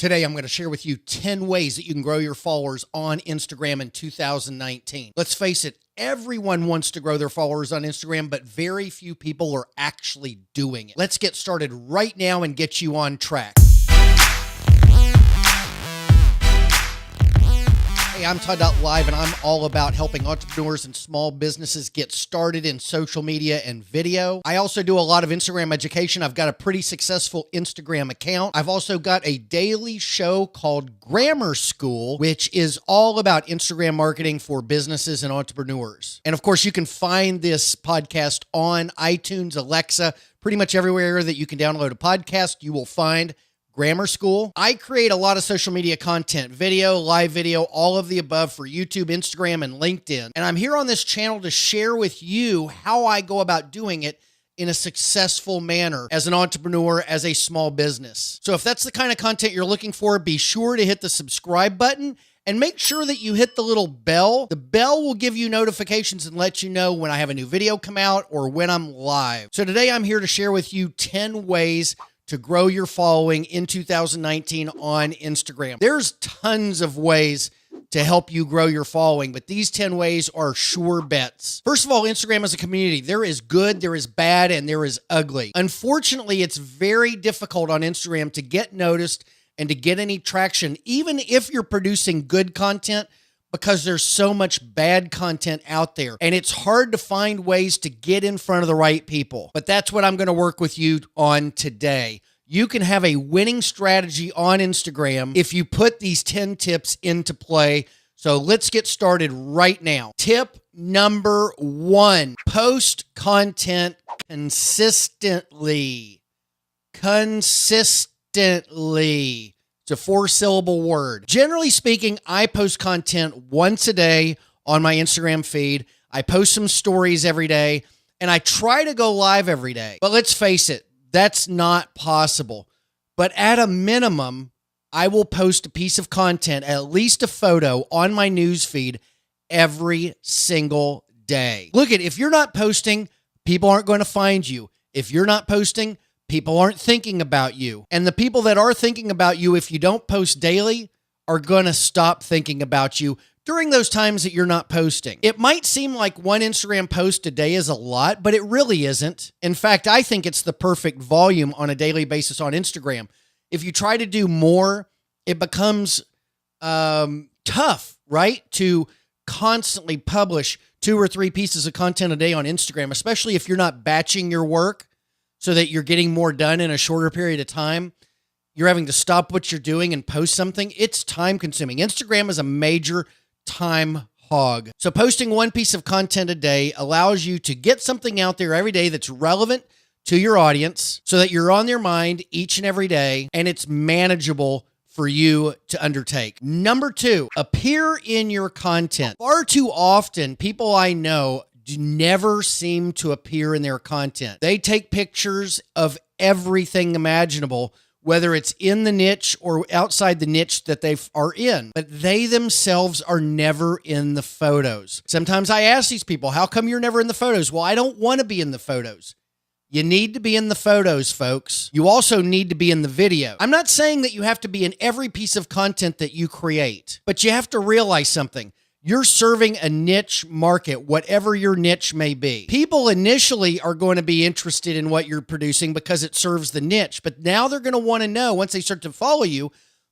Today, I'm going to share with you 10 ways that you can grow your followers on Instagram in 2019. Let's face it, everyone wants to grow their followers on Instagram, but very few people are actually doing it. Let's get started right now and get you on track. Hey, I'm Todd.LIVE, and I'm all about helping entrepreneurs and small businesses get started in social media and video. I also do a lot of Instagram education. I've got a pretty successful Instagram account. I've also got a daily show called Grammar School, which is all about Instagram marketing for businesses and entrepreneurs. And of course, you can find this podcast on iTunes, Alexa, pretty much everywhere that you can download a podcast, you will find Grammar School. I create a lot of social media content, video, live video, all of the above for YouTube, Instagram, and LinkedIn. And I'm here on this channel to share with you how I go about doing it in a successful manner as an entrepreneur, as a small business. So if that's the kind of content you're looking for, be sure to hit the subscribe button and make sure that you hit the little bell. The bell will give you notifications and let you know when I have a new video come out or when I'm live. So today I'm here to share with you 10 ways to grow your following in 2019 on Instagram. There's tons of ways to help you grow your following, but these 10 ways are sure bets. First of all, Instagram is a community. There is good, there is bad, and there is ugly. Unfortunately, it's very difficult on Instagram to get noticed and to get any traction, even if you're producing good content, because there's so much bad content out there, and it's hard to find ways to get in front of the right people. But that's what I'm going to work with you on today. You can have a winning strategy on Instagram if you put these 10 tips into play. So let's get started right now. Tip number 1, post content consistently. Consistently. It's a 4-syllable word. Generally speaking, I post content once a day on my Instagram feed. I post some stories every day, and I try to go live every day. But let's face it, that's not possible. But at a minimum, I will post a piece of content, at least a photo, on my news feed every single day. Look if you're not posting, people aren't going to find you. If you're not posting, people aren't thinking about you. And the people that are thinking about you, if you don't post daily, are going to stop thinking about you during those times that you're not posting. It might seem like one Instagram post a day is a lot, but it really isn't. In fact, I think it's the perfect volume on a daily basis on Instagram. If you try to do more, it becomes tough, right? To constantly publish 2 or 3 pieces of content a day on Instagram, especially if you're not batching your work so that you're getting more done in a shorter period of time. You're having to stop what you're doing and post something. It's time consuming. Instagram is a major time hog. So posting 1 piece of content a day allows you to get something out there every day that's relevant to your audience so that you're on their mind each and every day and it's manageable for you to undertake. Number 2, appear in your content. Far too often, people I know never seem to appear in their content. They take pictures of everything imaginable, whether it's in the niche or outside the niche that they are in, but they themselves are never in the photos. Sometimes I ask these people, how come you're never in the photos? Well, I don't want to be in the photos. You need to be in the photos, folks. You also need to be in the video. I'm not saying that you have to be in every piece of content that you create, but you have to realize something. You're serving a niche market, whatever your niche may be. People initially are going to be interested in what you're producing because it serves the niche. But now they're going to want to know, once they start to follow you,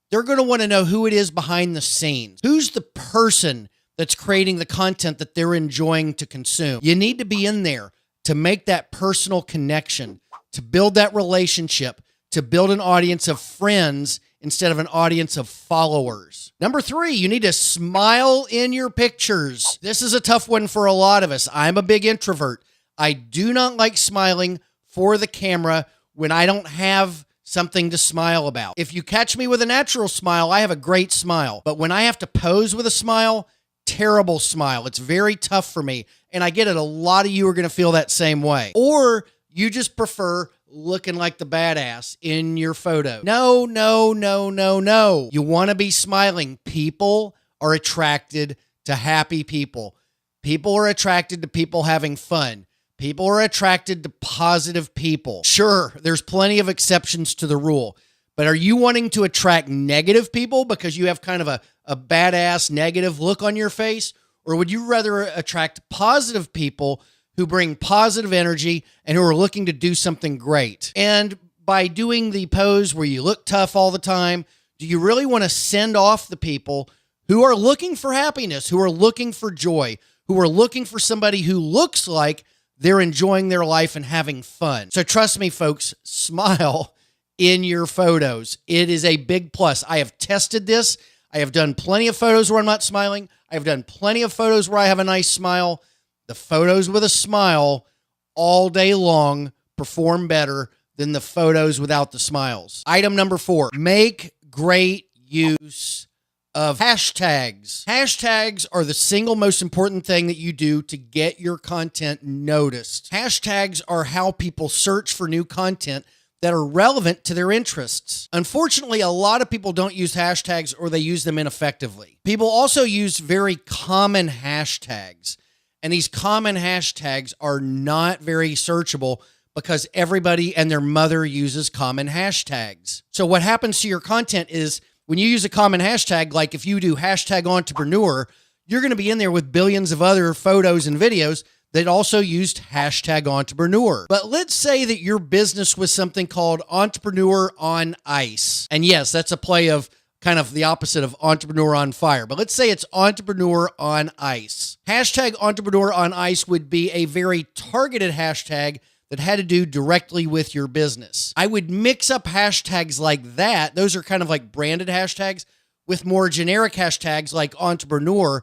they're going to want to know who it is behind the scenes. Who's the person that's creating the content that they're enjoying to consume? You need to be in there to make that personal connection, to build that relationship, to build an audience of friends instead of an audience of followers. Number 3, you need to smile in your pictures. This is a tough one for a lot of us. I'm a big introvert. I do not like smiling for the camera when I don't have something to smile about. If you catch me with a natural smile, I have a great smile. But when I have to pose with a smile, terrible smile. It's very tough for me. And I get it. A lot of you are going to feel that same way. Or you just prefer looking like the badass in your photo. No, no, no, no, no. You want to be smiling. People are attracted to happy people. People are attracted to people having fun. People are attracted to positive people. Sure, there's plenty of exceptions to the rule, But are you wanting to attract negative people because you have kind of a badass negative look on your face? Or would you rather attract positive people who bring positive energy and who are looking to do something great? And by doing the pose where you look tough all the time, do you really want to send off the people who are looking for happiness, who are looking for joy, who are looking for somebody who looks like they're enjoying their life and having fun? So trust me, folks, smile in your photos. It is a big plus. I have tested this. I have done plenty of photos where I'm not smiling. I have done plenty of photos where I have a nice smile. The photos with a smile all day long perform better than the photos without the smiles. Item number 4, make great use of hashtags. Hashtags are the single most important thing that you do to get your content noticed. Hashtags are how people search for new content that are relevant to their interests. Unfortunately, a lot of people don't use hashtags, or they use them ineffectively. People also use very common hashtags, and these common hashtags are not very searchable because everybody and their mother uses common hashtags. So what happens to your content is when you use a common hashtag, like if you do hashtag entrepreneur, you're going to be in there with billions of other photos and videos that also used hashtag entrepreneur. But let's say that your business was something called Entrepreneur on Ice. And yes, that's a play of kind of the opposite of Entrepreneur on Fire. But let's say it's Entrepreneur on Ice. Hashtag Entrepreneur on Ice would be a very targeted hashtag that had to do directly with your business. I would mix up hashtags like that. Those are kind of like branded hashtags with more generic hashtags like entrepreneur,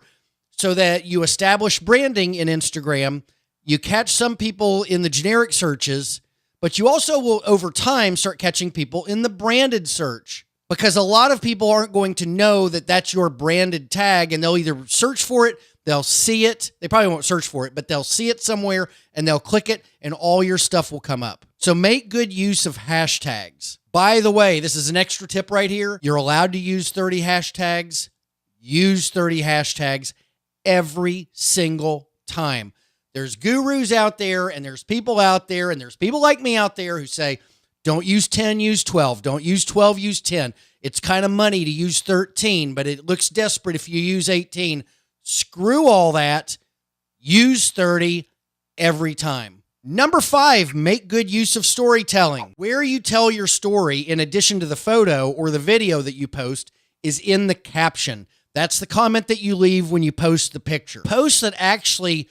so that you establish branding in Instagram. You catch some people in the generic searches, but you also will over time start catching people in the branded search, because a lot of people aren't going to know that that's your branded tag, and they'll either search for it, they'll see it. They probably won't search for it, but they'll see it somewhere and they'll click it and all your stuff will come up. So make good use of hashtags. By the way, this is an extra tip right here. You're allowed to use 30 hashtags. Use 30 hashtags every single time. There's gurus out there, and there's people out there, and there's people like me out there who say, don't use 10, use 12. Don't use 12, use 10. It's kind of money to use 13, but it looks desperate if you use 18. Screw all that. Use 30 every time. Number 5, make good use of storytelling. Where you tell your story, in addition to the photo or the video that you post, is in the caption. That's the comment that you leave when you post the picture. Posts that actually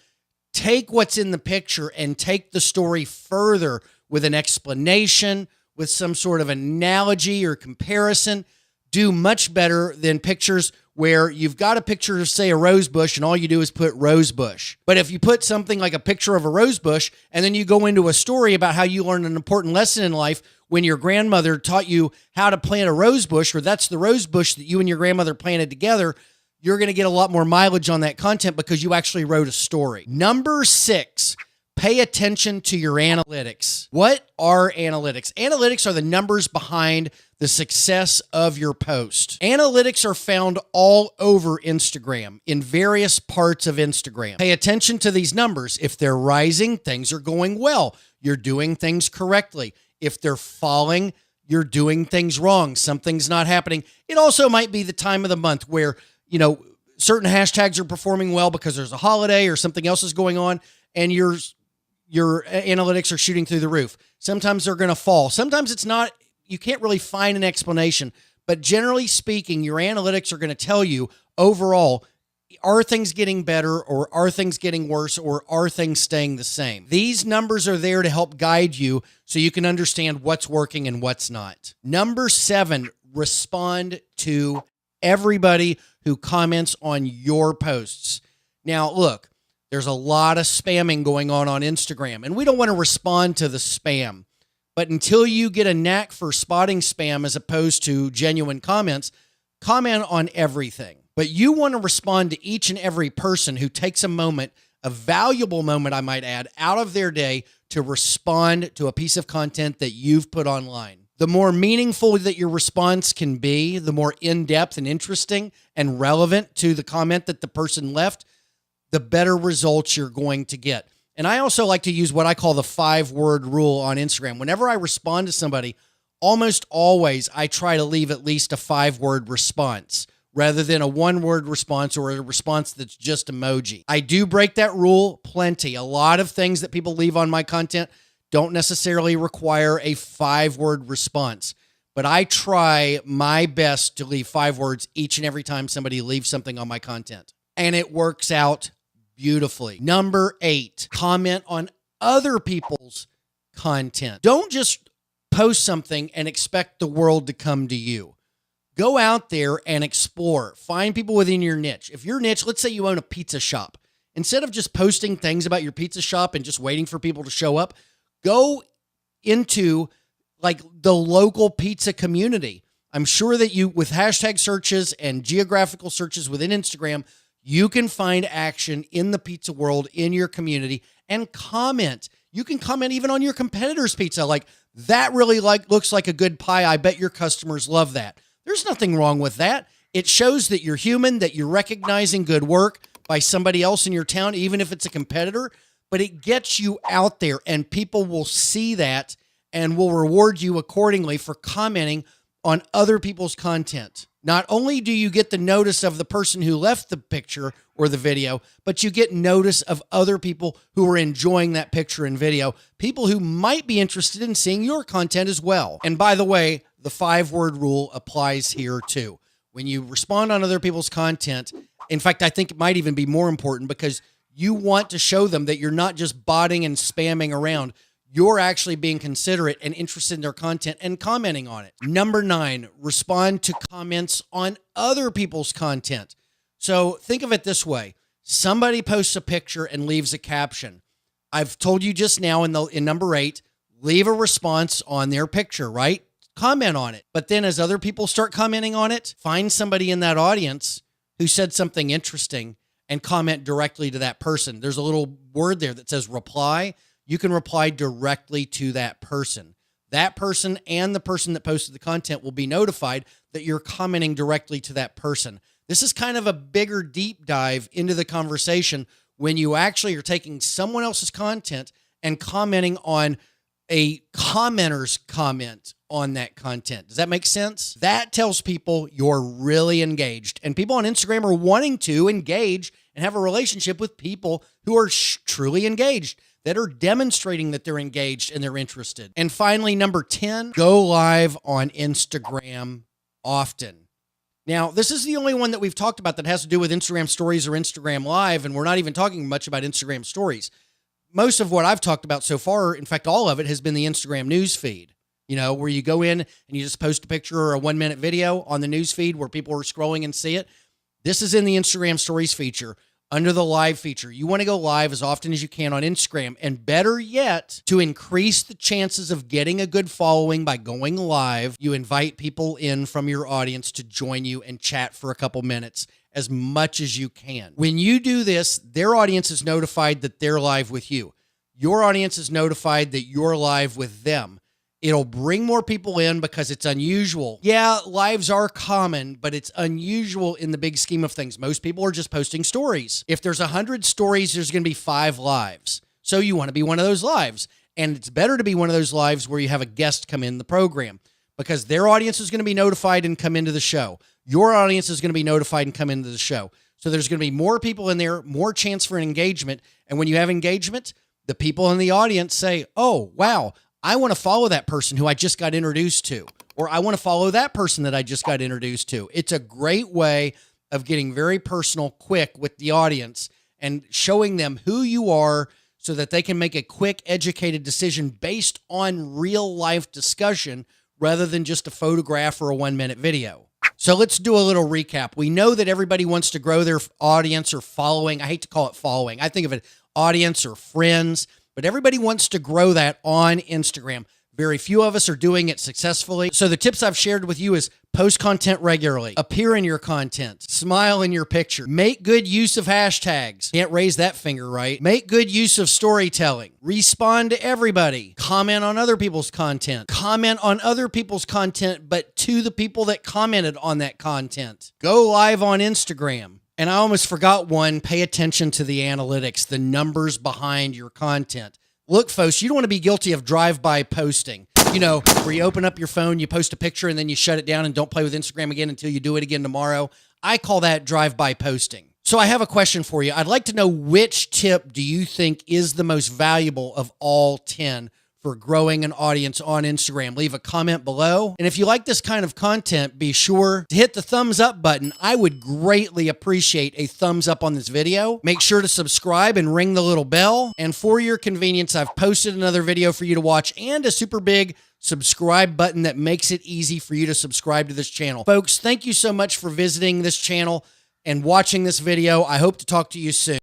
take what's in the picture and take the story further with an explanation, with some sort of analogy or comparison, do much better than pictures where you've got a picture of, say, a rose bush, and all you do is put rose bush. But if you put something like a picture of a rose bush, and then you go into a story about how you learned an important lesson in life when your grandmother taught you how to plant a rose bush, or that's the rose bush that you and your grandmother planted together, you're going to get a lot more mileage on that content because you actually wrote a story. Number 6, pay attention to your analytics. What are analytics? Analytics are the numbers behind the success of your post. Analytics are found all over Instagram, in various parts of Instagram. Pay attention to these numbers. If they're rising, things are going well. You're doing things correctly. If they're falling, you're doing things wrong. Something's not happening. It also might be the time of the month where, certain hashtags are performing well because there's a holiday or something else is going on, and your analytics are shooting through the roof. Sometimes they're going to fall. Sometimes it's not. You can't really find an explanation, but generally speaking, your analytics are going to tell you overall, are things getting better, or are things getting worse, or are things staying the same? These numbers are there to help guide you so you can understand what's working and what's not. Number 7, respond to everybody who comments on your posts. Now, look, there's a lot of spamming going on Instagram, and we don't want to respond to the spam. But until you get a knack for spotting spam as opposed to genuine comments, comment on everything. But you want to respond to each and every person who takes a moment, a valuable moment, I might add, out of their day to respond to a piece of content that you've put online. The more meaningful that your response can be, the more in-depth and interesting and relevant to the comment that the person left, the better results you're going to get. And I also like to use what I call the 5-word rule on Instagram. Whenever I respond to somebody, almost always I try to leave at least a 5-word response rather than a 1-word response or a response that's just emoji. I do break that rule plenty. A lot of things that people leave on my content don't necessarily require a 5-word response, but I try my best to leave 5 words each and every time somebody leaves something on my content. And it works out beautifully. Number 8, comment on other people's content. Don't just post something and expect the world to come to you. Go out there and explore. Find people within your niche. If your niche, let's say you own a pizza shop, instead of just posting things about your pizza shop and just waiting for people to show up, go into like the local pizza community. I'm sure that you, with hashtag searches and geographical searches within Instagram, you can find action in the pizza world in your community and comment. You can comment even on your competitor's pizza. Like, that really looks like a good pie. I bet your customers love that. There's nothing wrong with that. It shows that you're human, that you're recognizing good work by somebody else in your town, even if it's a competitor, but it gets you out there and people will see that and will reward you accordingly for commenting on other people's content. Not only do you get the notice of the person who left the picture or the video, but you get notice of other people who are enjoying that picture and video, people who might be interested in seeing your content as well. And by the way, the 5-word rule applies here too. When you respond on other people's content, in fact, I think it might even be more important because you want to show them that you're not just botting and spamming around. You're actually being considerate and interested in their content and commenting on it. Number 9, respond to comments on other people's content. So think of it this way. Somebody posts a picture and leaves a caption. I've told you just now in number 8, leave a response on their picture, right? Comment on it. But then as other people start commenting on it, find somebody in that audience who said something interesting and comment directly to that person. There's a little word there that says reply. You can reply directly to that person. That person and the person that posted the content will be notified that you're commenting directly to that person. This is kind of a bigger deep dive into the conversation when you actually are taking someone else's content and commenting on a commenter's comment on that content. Does that make sense? That tells people you're really engaged. And people on Instagram are wanting to engage and have a relationship with people who are truly engaged, that are demonstrating that they're engaged and they're interested. And finally, number 10, go live on Instagram often. Now, this is the only one that we've talked about that has to do with Instagram stories or Instagram Live, and we're not even talking much about Instagram stories. Most of what I've talked about so far, in fact, all of it has been the Instagram news feed, you know, where you go in and you just post a picture or a 1-minute video on the news feed where people are scrolling and see it. This is in the Instagram stories feature under the live feature. You want to go live as often as you can on Instagram, and better yet, to increase the chances of getting a good following by going live, you invite people in from your audience to join you and chat for a couple minutes as much as you can. When you do this, their audience is notified that they're live with you. Your audience is notified that you're live with them. It'll bring more people in because it's unusual. Yeah, lives are common, but it's unusual in the big scheme of things. Most people are just posting stories. If there's 100 stories, there's going to be 5 lives. So you want to be one of those lives. And it's better to be one of those lives where you have a guest come in the program because their audience is going to be notified and come into the show. Your audience is going to be notified and come into the show. So there's going to be more people in there, more chance for an engagement. And when you have engagement, the people in the audience say, oh, wow, I want to follow that person who I just got introduced to, or I want to follow that person that I just got introduced to. It's a great way of getting very personal quick with the audience and showing them who you are so that they can make a quick, educated decision based on real life discussion rather than just a photograph or a 1-minute video. So let's do a little recap. We know that everybody wants to grow their audience or following. I hate to call it following. I think of it audience or friends. But everybody wants to grow that on Instagram. Very few of us are doing it successfully. So the tips I've shared with you is post content regularly, appear in your content, smile in your picture, make good use of hashtags. Can't raise that finger, right? Make good use of storytelling, respond to everybody, comment on other people's content, comment on other people's content, but to the people that commented on that content. Go live on Instagram. And I almost forgot one, pay attention to the analytics, the numbers behind your content. Look, folks, you don't want to be guilty of drive-by posting. You know, where you open up your phone, you post a picture, and then you shut it down and don't play with Instagram again until you do it again tomorrow. I call that drive-by posting. So I have a question for you. I'd like to know, which tip do you think is the most valuable of all 10 for growing an audience on Instagram? Leave a comment below. And if you like this kind of content, be sure to hit the thumbs up button. I would greatly appreciate a thumbs up on this video. Make sure to subscribe and ring the little bell. And for your convenience, I've posted another video for you to watch and a super big subscribe button that makes it easy for you to subscribe to this channel. Folks, thank you so much for visiting this channel and watching this video. I hope to talk to you soon.